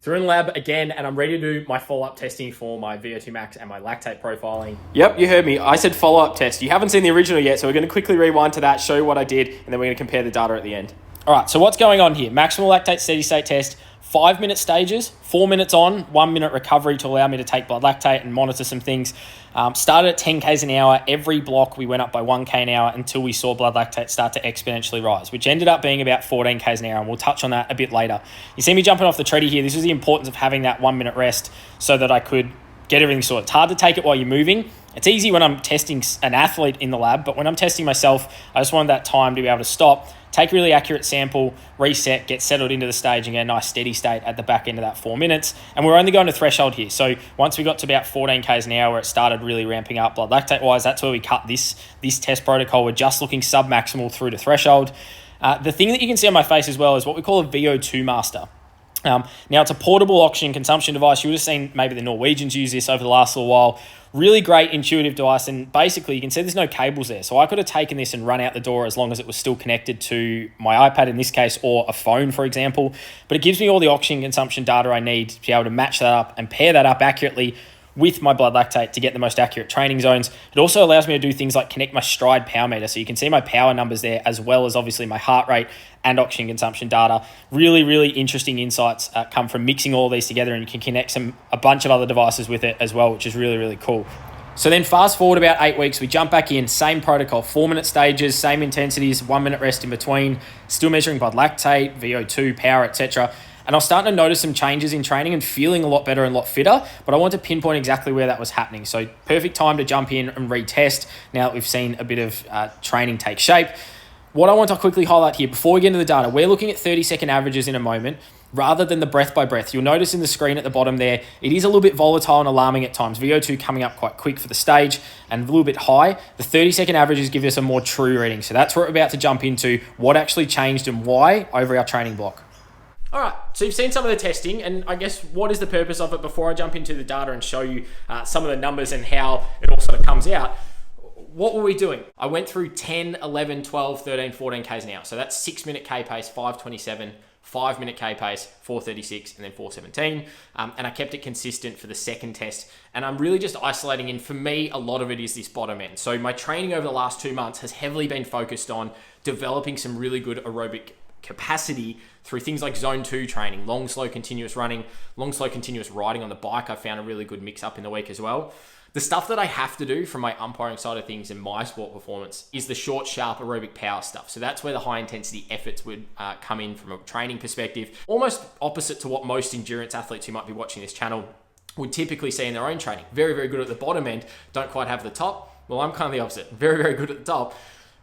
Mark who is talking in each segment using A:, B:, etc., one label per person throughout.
A: So we're in the lab again, and I'm ready to do my follow-up testing for my VO2 max and my lactate profiling. Yep, you heard me. I said follow-up test. You haven't seen the original yet, so we're going to quickly rewind to that, show you what I did, and then we're going to compare the data at the end. All right, so what's going on here? Maximal lactate steady state test, 5-minute stages, 4 minutes on, 1 minute recovery to allow me to take blood lactate and monitor some things. Started at 10 Ks an hour. Every block we went up by 1 K an hour until we saw blood lactate start to exponentially rise, which ended up being about 14 Ks an hour, and we'll touch on that a bit later. You see me jumping off the treadie here. This is the importance of having that 1 minute rest so that I could get everything sorted. It's hard to take it while you're moving. It's easy when I'm testing an athlete in the lab, but when I'm testing myself, I just wanted that time to be able to stop, take a really accurate sample, reset, get settled into the stage and get a nice steady state at the back end of that 4 minutes. And we're only going to threshold here. So once we got to about 14 Ks an hour, it started really ramping up blood lactate wise. That's where we cut this test protocol. We're just looking sub-maximal through to threshold. The thing that you can see on my face as well is what we call a VO2 master. Now, it's a portable oxygen consumption device. You would have seen maybe the Norwegians use this over the last little while. Really great intuitive device, and basically you can see there's no cables there. So I could have taken this and run out the door as long as it was still connected to my iPad in this case, or a phone, for example. But it gives me all the oxygen consumption data I need to be able to match that up and pair that up accurately with my blood lactate to get the most accurate training zones. It also allows me to do things like connect my stride power meter. So you can see my power numbers there, as well as obviously my heart rate and oxygen consumption data. Really, really interesting insights come from mixing all these together, and you can connect a bunch of other devices with it as well, which is really, really cool. So then fast forward about 8 weeks, we jump back in, same protocol, 4-minute stages, same intensities, 1 minute rest in between, still measuring blood lactate, VO2, power, etc. And I was starting to notice some changes in training and feeling a lot better and a lot fitter, but I want to pinpoint exactly where that was happening. So perfect time to jump in and retest now that we've seen a bit of training take shape. What I want to quickly highlight here before we get into the data, we're looking at 30-second averages in a moment rather than the breath by breath. You'll notice in the screen at the bottom there, it is a little bit volatile and alarming at times. VO2 coming up quite quick for the stage and a little bit high. The 30-second averages give us a more true reading. So that's what we're about to jump into, what actually changed and why over our training block. All right, so you've seen some of the testing, and I guess what is the purpose of it before I jump into the data and show you some of the numbers and how it all sort of comes out. What were we doing? I went through 10, 11, 12, 13, 14 Ks an hour. So that's 6-minute K pace, 5:27, 5-minute K pace, 4:36, and then 4:17. And I kept it consistent for the second test. And I'm really just isolating in, for me, a lot of it is this bottom end. So my training over the last 2 months has heavily been focused on developing some really good aerobic capacity through things like zone 2 training, long, slow, continuous running, long, slow, continuous riding on the bike. I found a really good mix up in the week as well. The stuff that I have to do from my umpiring side of things in my sport performance is the short, sharp aerobic power stuff. So that's where the high intensity efforts would come in from a training perspective, almost opposite to what most endurance athletes who might be watching this channel would typically see in their own training. Very, very good at the bottom end, don't quite have the top. Well, I'm kind of the opposite. Very, very good at the top,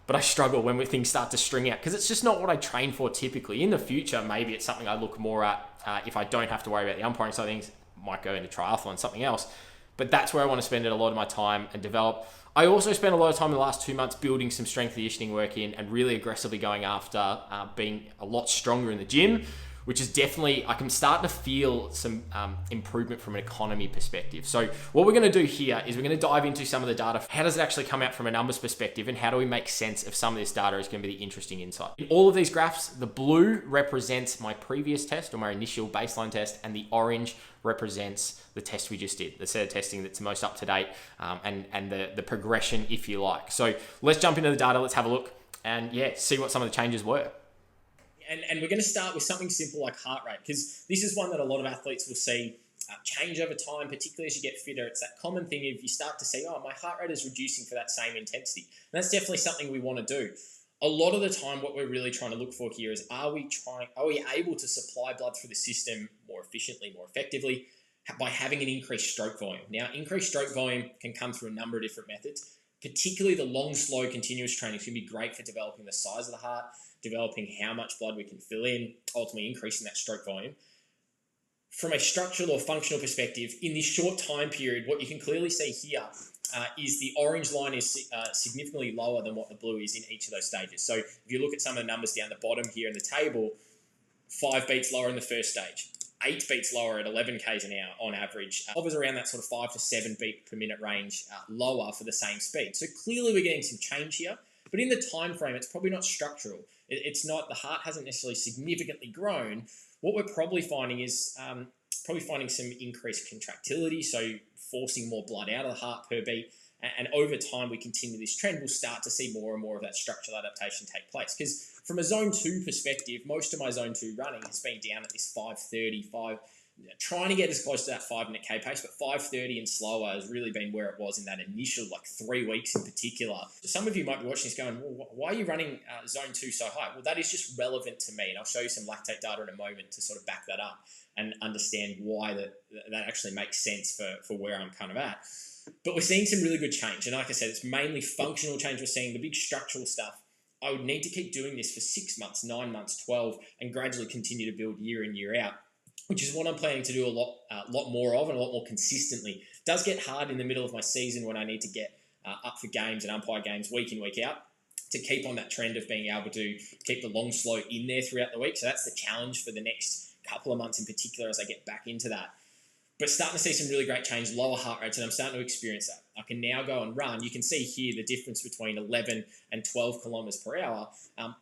A: but I struggle when things start to string out because it's just not what I train for typically. In the future, maybe it's something I look more at if I don't have to worry about the umpiring side of things. Might go into triathlon, something else. But that's where I want to spend a lot of my time and develop. I also spent a lot of time in the last 2 months building some strength conditioning work in and really aggressively going after being a lot stronger in the gym, which is definitely, I can start to feel some improvement from an economy perspective. So what we're going to do here is we're going to dive into some of the data. How does it actually come out from a numbers perspective, and how do we make sense of some of this data is going to be the interesting insight. In all of these graphs, the blue represents my previous test or my initial baseline test, and the orange represents the test we just did, the set of testing that's most up to date, and the progression, if you like. So let's jump into the data, let's have a look, and see what some of the changes were. And we're going to start with something simple like heart rate, because this is one that a lot of athletes will see change over time, particularly as you get fitter. It's that common thing if you start to see, oh, my heart rate is reducing for that same intensity. And that's definitely something we want to do. A lot of the time, what we're really trying to look for here is, are we able to supply blood through the system more efficiently, more effectively, by having an increased stroke volume? Now, increased stroke volume can come through a number of different methods. Particularly the long, slow, continuous training is going to be great for developing the size of the heart, developing how much blood we can fill in, ultimately increasing that stroke volume. From a structural or functional perspective, in this short time period, what you can clearly see here is the orange line is significantly lower than what the blue is in each of those stages. So if you look at some of the numbers down the bottom here in the table, 5 beats lower in the first stage, 8 beats lower at 11 Ks an hour on average, hovers around that sort of 5 to 7 beat per minute range lower for the same speed. So clearly we're getting some change here, but in the time frame, it's probably not structural. It's not, the heart hasn't necessarily significantly grown. What we're probably finding is probably finding some increased contractility, so forcing more blood out of the heart per beat. And over time, we continue this trend, we'll start to see more and more of that structural adaptation take place. Because from a zone 2 perspective, most of my zone 2 running has been down at this 5:30, trying to get as close to that 5-minute K pace, but 5:30 and slower has really been where it was in that initial 3 weeks in particular. Some of you might be watching this going, well, why are you running zone 2 so high? Well, that is just relevant to me, and I'll show you some lactate data in a moment to sort of back that up and understand why that actually makes sense for where I'm kind of at. But we're seeing some really good change, and like I said, it's mainly functional change we're seeing. The big structural stuff, I would need to keep doing this for 6 months, 9 months, 12, and gradually continue to build year in, year out, which is what I'm planning to do a lot more of and a lot more consistently. It does get hard in the middle of my season when I need to get up for games and umpire games week in, week out to keep on that trend of being able to keep the long slow in there throughout the week. So that's the challenge for the next couple of months in particular as I get back into that. But starting to see some really great change, lower heart rates, and I'm starting to experience that. I can now go and run. You can see here the difference between 11 and 12 kilometers per hour.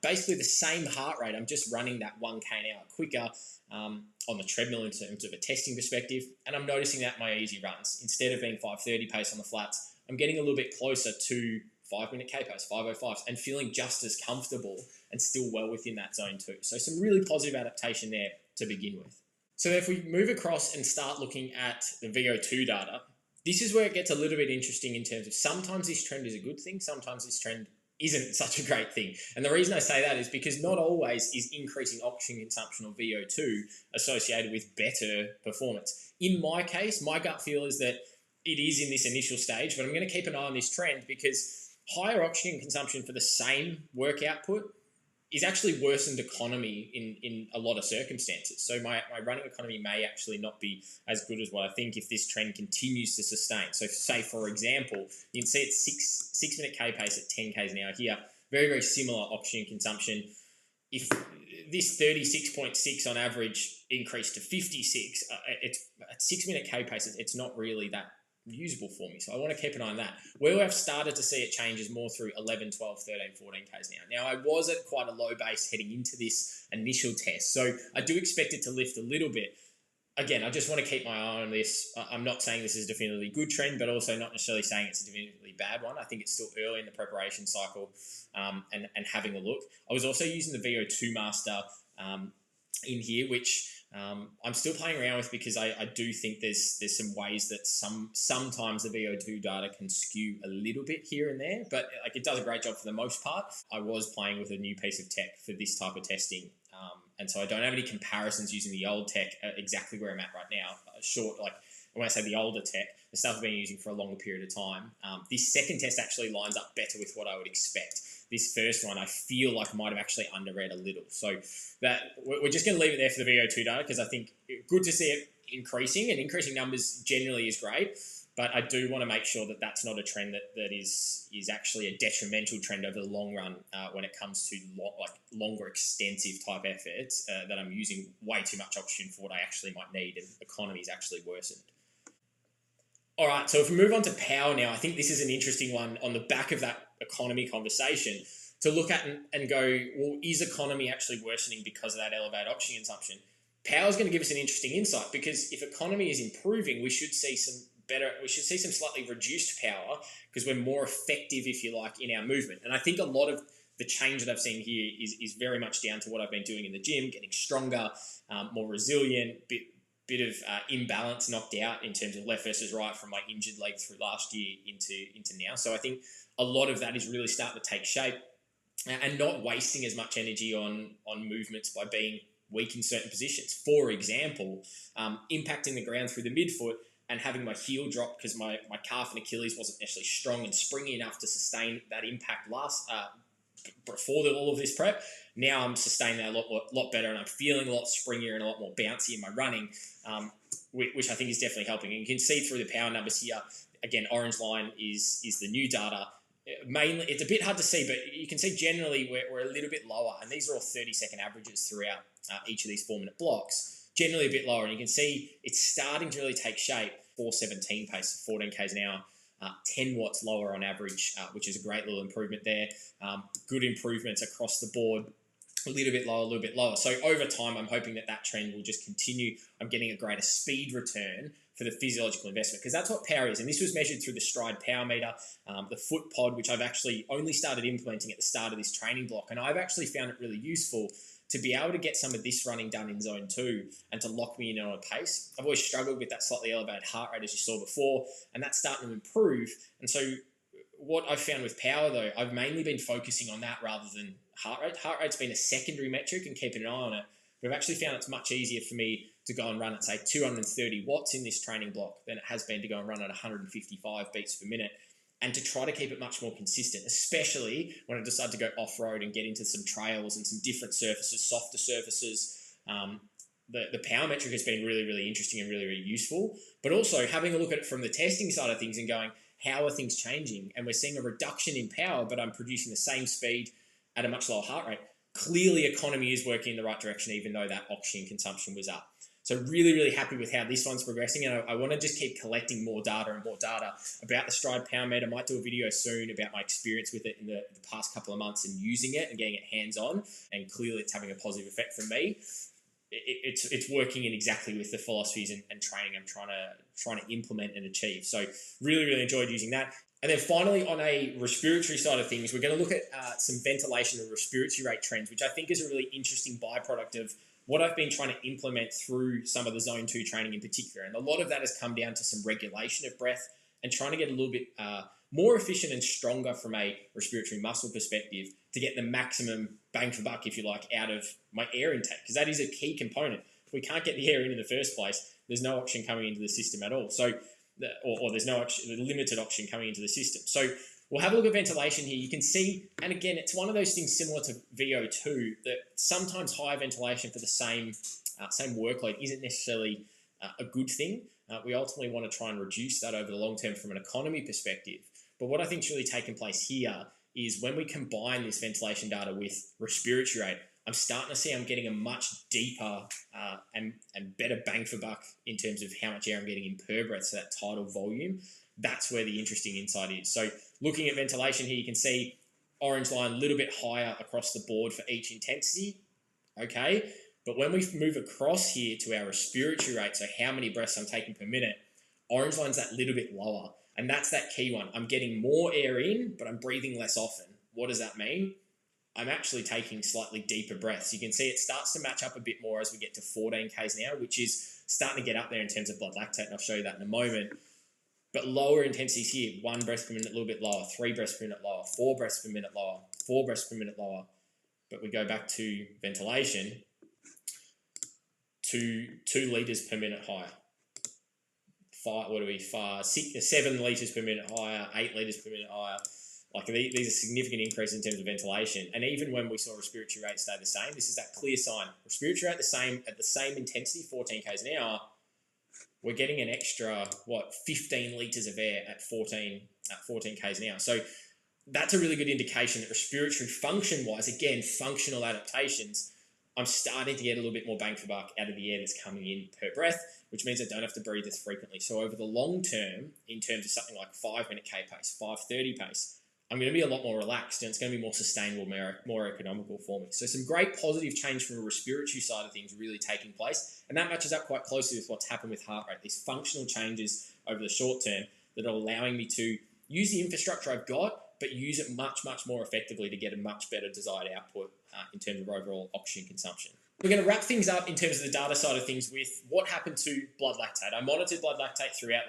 A: Basically the same heart rate. I'm just running that 1K an hour quicker on the treadmill in terms of a testing perspective. And I'm noticing that my easy runs, instead of being 5:30 pace on the flats, I'm getting a little bit closer to 5-minute K pace, 5:05s, and feeling just as comfortable and still well within that zone 2. So some really positive adaptation there to begin with. So if we move across and start looking at the VO2 data, this is where it gets a little bit interesting in terms of sometimes this trend is a good thing, sometimes this trend isn't such a great thing. And the reason I say that is because not always is increasing oxygen consumption or VO2 associated with better performance. In my case, my gut feel is that it is in this initial stage, but I'm going to keep an eye on this trend because higher oxygen consumption for the same work output is actually worsened economy in a lot of circumstances. So my running economy may actually not be as good as what I think if this trend continues to sustain. So say, for example, you can see it's 6-minute K pace at 10 Ks an hour here, very, very similar oxygen consumption. If this 36.6 on average increased to 56, it's at 6-minute K pace, it's not really that usable for me. So I want to keep an eye on that. Where I've started to see it change is more through 11, 12, 13, 14 Ks now. Now, I was at quite a low base heading into this initial test, so I do expect it to lift a little bit. Again, I just want to keep my eye on this. I'm not saying this is a definitively good trend, but also not necessarily saying it's a definitively bad one. I think it's still early in the preparation cycle and having a look. I was also using the VO2 Master in here, which I'm still playing around with because I do think there's some ways that sometimes the VO2 data can skew a little bit here and there, but it does a great job for the most part. I was playing with a new piece of tech for this type of testing, and so I don't have any comparisons using the old tech exactly where I'm at right now. When I say the older tech, the stuff I've been using for a longer period of time, this second test actually lines up better with what I would expect. This first one, I feel like I might have actually underread a little. So that we're just going to leave it there for the VO2 data because I think good to see it increasing, and increasing numbers generally is great. But I do want to make sure that that's not a trend that is actually a detrimental trend over the long run when it comes to longer extensive type efforts that I'm using way too much oxygen for what I actually might need, and economy is actually worsened. All right, so if we move on to power now, I think this is an interesting one on the back of that economy conversation to look at and go, well, is economy actually worsening because of that elevated oxygen consumption? Power is going to give us an interesting insight because if economy is improving, we should see some slightly reduced power because we're more effective, if you like, in our movement. And I think a lot of the change that I've seen here is very much down to what I've been doing in the gym, getting stronger, more resilient, bit of imbalance knocked out in terms of left versus right from my injured leg through last year into now. So I think a lot of that is really starting to take shape and not wasting as much energy on movements by being weak in certain positions. For example, impacting the ground through the midfoot and having my heel drop because my calf and Achilles wasn't necessarily strong and springy enough to sustain that impact before all of this prep. Now I'm sustaining that a lot better, and I'm feeling a lot springier and a lot more bouncy in my running, which I think is definitely helping. And you can see through the power numbers here, again, orange line is the new data. Mainly, it's a bit hard to see, but you can see generally we're a little bit lower, and these are all 30-second averages throughout each of these 4-minute blocks, generally a bit lower. And you can see it's starting to really take shape. 4:17 pace, 14 Ks an hour. 10 watts lower on average, which is a great little improvement there. Good improvements across the board a little bit lower, a little bit lower. So over time, I'm hoping that trend will just continue. I'm getting a greater speed return for the physiological investment, because that's what power is. And this was measured through the Stride Power Meter, the Foot Pod, which I've actually only started implementing at the start of this training block. And I've actually found it really useful to be able to get some of this running done in zone 2 and to lock me in on a pace. I've always struggled with that slightly elevated heart rate, as you saw before, and that's starting to improve. And so what I've found with power, though, I've mainly been focusing on that rather than heart rate. Heart rate's been a secondary metric and keeping an eye on it. But I've actually found it's much easier for me to go and run at, say, 230 watts in this training block than it has been to go and run at 155 beats per minute, and to try to keep it much more consistent, especially when I decide to go off-road and get into some trails and some different surfaces, softer surfaces. The power metric has been really, really interesting and really, really useful. But also having a look at it from the testing side of things and going, how are things changing? And we're seeing a reduction in power, but I'm producing the same speed at a much lower heart rate. Clearly, economy is working in the right direction, even though that oxygen consumption was up. So really, really happy with how this one's progressing. And I want to just keep collecting more data and more data about the Stride Power Meter. I might do a video soon about my experience with it in the past couple of months and using it and getting it hands-on. And clearly, it's having a positive effect for me. It's working in exactly with the philosophies and training I'm trying to implement and achieve. So really, really enjoyed using that. And then finally, on a respiratory side of things, we're going to look at some ventilation and respiratory rate trends, which I think is a really interesting byproduct of what I've been trying to implement through some of the zone 2 training in particular. And a lot of that has come down to some regulation of breath and trying to get a little bit more efficient and stronger from a respiratory muscle perspective to get the maximum bang for buck, if you like, out of my air intake, because that is a key component. If we can't get the air in the first place, there's no oxygen coming into the system at all. So, or there's no limited oxygen coming into the system. So we'll have a look at ventilation here. You can see, and again, it's one of those things similar to VO2 that sometimes high ventilation for the same workload isn't necessarily a good thing. We ultimately want to try and reduce that over the long term from an economy perspective. But what I think is really taking place here is when we combine this ventilation data with respiratory rate, I'm starting to see I'm getting a much deeper and better bang for buck in terms of how much air I'm getting in per breath, so that tidal volume. That's where the interesting insight is. So looking at ventilation here, you can see orange line a little bit higher across the board for each intensity, okay? But when we move across here to our respiratory rate, so how many breaths I'm taking per minute, orange line's that little bit lower. And that's that key one. I'm getting more air in, but I'm breathing less often. What does that mean? I'm actually taking slightly deeper breaths. You can see it starts to match up a bit more as we get to 14 Ks an hour, which is starting to get up there in terms of blood lactate, and I'll show you that in a moment. But lower intensities here, 1 breath per minute, a little bit lower, 3 breaths per minute lower, 4 breaths per minute lower, 4 breaths per minute lower. But we go back to ventilation, 2 litres per minute higher. 7 litres per minute higher, 8 litres per minute higher. Like these are significant increases in terms of ventilation. And even when we saw respiratory rate stay the same, this is that clear sign. Respiratory rate at the same intensity, 14 Ks an hour, we're getting an extra, 15 litres of air at 14 Ks an hour. So that's a really good indication that respiratory function-wise, again, functional adaptations, I'm starting to get a little bit more bang for buck out of the air that's coming in per breath, which means I don't have to breathe as frequently. So over the long term, in terms of something like 5-minute K pace, 5:30 pace, I'm going to be a lot more relaxed and it's going to be more sustainable, more economical for me. So some great positive change from a respiratory side of things really taking place. And that matches up quite closely with what's happened with heart rate. These functional changes over the short term that are allowing me to use the infrastructure I've got, but use it much, much more effectively to get a much better desired output in terms of overall oxygen consumption. We're going to wrap things up in terms of the data side of things with what happened to blood lactate. I monitored blood lactate throughout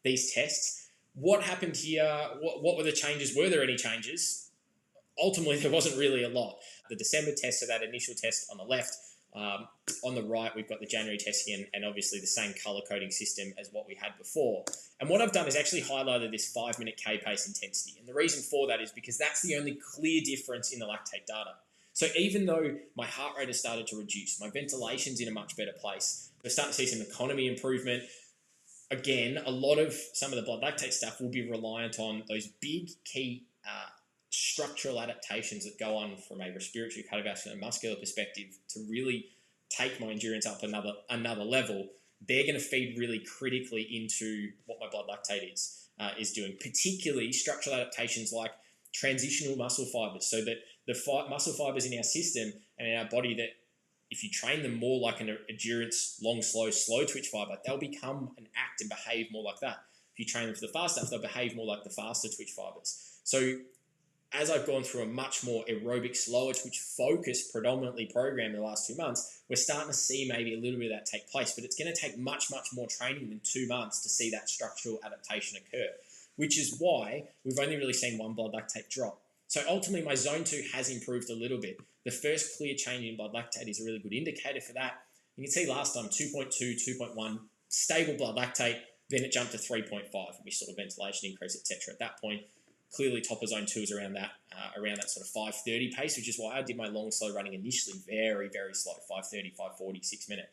A: these tests. What happened here? What were the changes? Were there any changes? Ultimately, there wasn't really a lot. The December test, so that initial test on the left, on the right, we've got the January testing and obviously the same color coding system as what we had before. And what I've done is actually highlighted this 5-minute K pace intensity. And the reason for that is because that's the only clear difference in the lactate data. So even though my heart rate has started to reduce, my ventilation's in a much better place, we're starting to see some economy improvement. Again, a lot of some of the blood lactate stuff will be reliant on those big key structural adaptations that go on from a respiratory, cardiovascular, and muscular perspective to really take my endurance up another level. They're going to feed really critically into what my blood lactate is doing, particularly structural adaptations like transitional muscle fibers, so that
B: muscle fibers in our system and in our body that if you train them more like an endurance, long, slow twitch fiber, they'll become and act and behave more like that. If you train them for the fast stuff, they'll behave more like the faster twitch fibers. So as I've gone through a much more aerobic, slower twitch focused, predominantly program in the last 2 months, we're starting to see maybe a little bit of that take place, but it's going to take much, much more training than 2 months to see that structural adaptation occur, which is why we've only really seen one blood lactate drop. So ultimately, my zone 2 has improved a little bit. The first clear change in blood lactate is a really good indicator for that. You can see last time 2.2, 2.1, stable blood lactate, then it jumped to 3.5. We saw ventilation increase, etc. At that point, clearly top of zone 2 is around that sort of 5:30 pace, which is why I did my long, slow running initially very, very slow, 5:30, 5:40, 6 minute.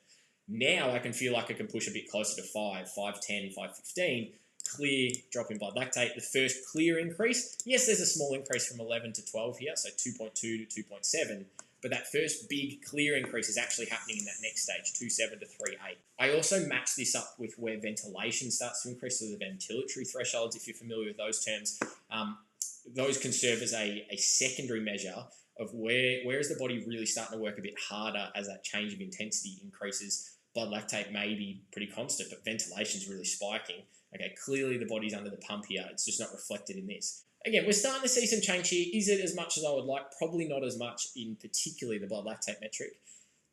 B: Now I can feel like I can push a bit closer to 5:10, 5:15. Clear drop in blood lactate. The first clear increase, yes, there's a small increase from 11 to 12 here, so 2.2 to 2.7, but that first big clear increase is actually happening in that next stage, 2.7 to 3.8. I also match this up with where ventilation starts to increase, so the ventilatory thresholds, if you're familiar with those terms, those can serve as a secondary measure of where is the body really starting to work a bit harder as that change of intensity increases. Blood lactate may be pretty constant, but ventilation is really spiking. Okay, clearly the body's under the pump here. It's just not reflected in this. Again, we're starting to see some change here. Is it as much as I would like? Probably not as much in particularly the blood lactate metric,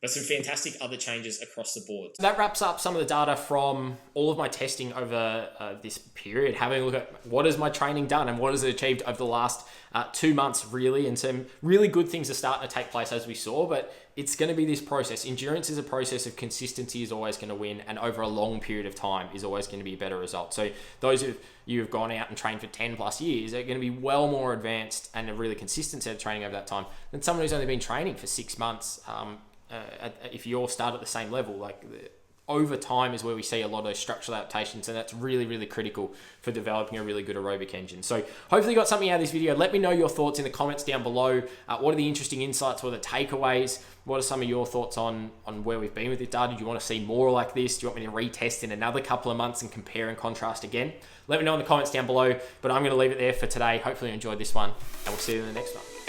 B: but some fantastic other changes across the board.
A: So that wraps up some of the data from all of my testing over this period, having a look at what has my training done and what has it achieved over the last 2 months, really, and some really good things are starting to take place as we saw, but it's going to be this process. Endurance is a process of consistency is always going to win, and over a long period of time is always going to be a better result. So those of you who've gone out and trained for 10 plus years are going to be well more advanced and a really consistent set of training over that time than someone who's only been training for 6 months. If you all start at the same level, over time is where we see a lot of those structural adaptations, and that's really, really critical for developing a really good aerobic engine. So hopefully you got something out of this video. Let me know your thoughts in the comments down below. What are the interesting insights? What are the takeaways? What are some of your thoughts on where we've been with this data? Do you want to see more like this? Do you want me to retest in another couple of months and compare and contrast again? Let me know in the comments down below, but I'm going to leave it there for today. Hopefully you enjoyed this one, and we'll see you in the next one.